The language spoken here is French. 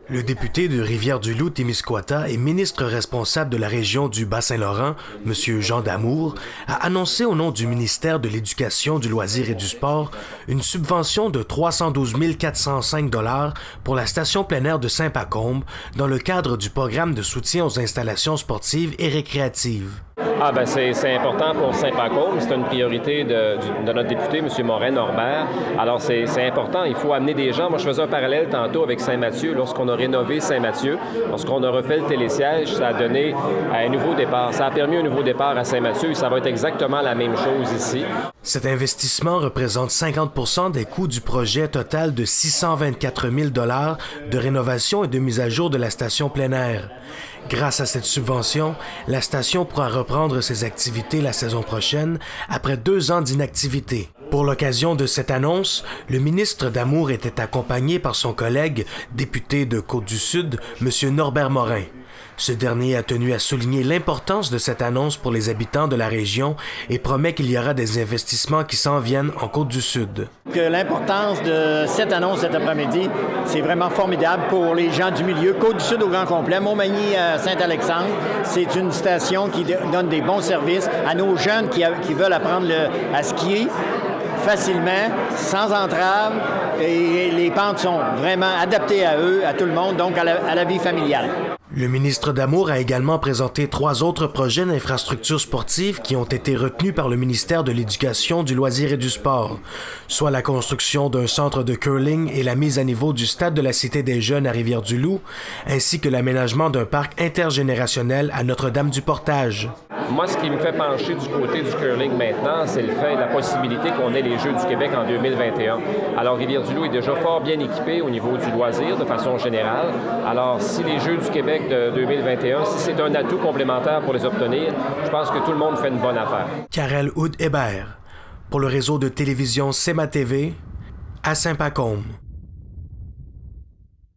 Le député de Rivière-du-Loup-Témiscouata et ministre responsable de la région du Bas-Saint-Laurent, M. Jean Damour, a annoncé au nom du ministère de l'Éducation, du Loisir et du Sport une subvention de 312 405 $ pour la station plein air de Saint-Pacombe dans le cadre du programme de soutien aux installations sportives et récréatives. C'est important pour Saint-Pacombe. C'est une priorité de notre député, M. Morin-Norbert. Alors, c'est important. Il faut amener des gens. Moi, je faisais un parallèle tantôt avec Saint-Mathieu. Lorsqu'on a rénové Saint-Mathieu, lorsqu'on a refait le télésiège, ça a donné un nouveau départ. Ça a permis un nouveau départ à Saint-Mathieu et ça va être exactement la même chose ici. Cet investissement représente 50% des coûts du projet total de 624 000 $ de rénovation et de mise à jour de la station plein air. Grâce à cette subvention, la station pourra reprendre ses activités la saison prochaine après 2 ans d'inactivité. Pour l'occasion de cette annonce, le ministre Damour était accompagné par son collègue, député de Côte-du-Sud, M. Norbert Morin. Ce dernier a tenu à souligner l'importance de cette annonce pour les habitants de la région et promet qu'il y aura des investissements qui s'en viennent en Côte-du-Sud. L'importance de cette annonce cet après-midi, c'est vraiment formidable pour les gens du milieu. Côte-du-Sud au grand complet, Montmagny à Saint-Alexandre, c'est une station qui donne des bons services à nos jeunes qui veulent apprendre à skier facilement, sans entrave, et les pentes sont vraiment adaptées à eux, à tout le monde, donc à la vie familiale. Le ministre Damour a également présenté 3 autres projets d'infrastructures sportives qui ont été retenus par le ministère de l'Éducation, du Loisir et du Sport, soit la construction d'un centre de curling et la mise à niveau du stade de la Cité des Jeunes à Rivière-du-Loup, ainsi que l'aménagement d'un parc intergénérationnel à Notre-Dame-du-Portage. Moi, ce qui me fait pencher du côté du curling maintenant, c'est le fait, la possibilité qu'on ait les Jeux du Québec en 2021. Alors, Rivière-du-Loup est déjà fort bien équipé au niveau du loisir de façon générale. Alors, si les Jeux du Québec de 2021, si c'est un atout complémentaire pour les obtenir, je pense que tout le monde fait une bonne affaire. Karel Houd-Hébert, pour le réseau de télévision CEMA TV, à Saint-Pacombe.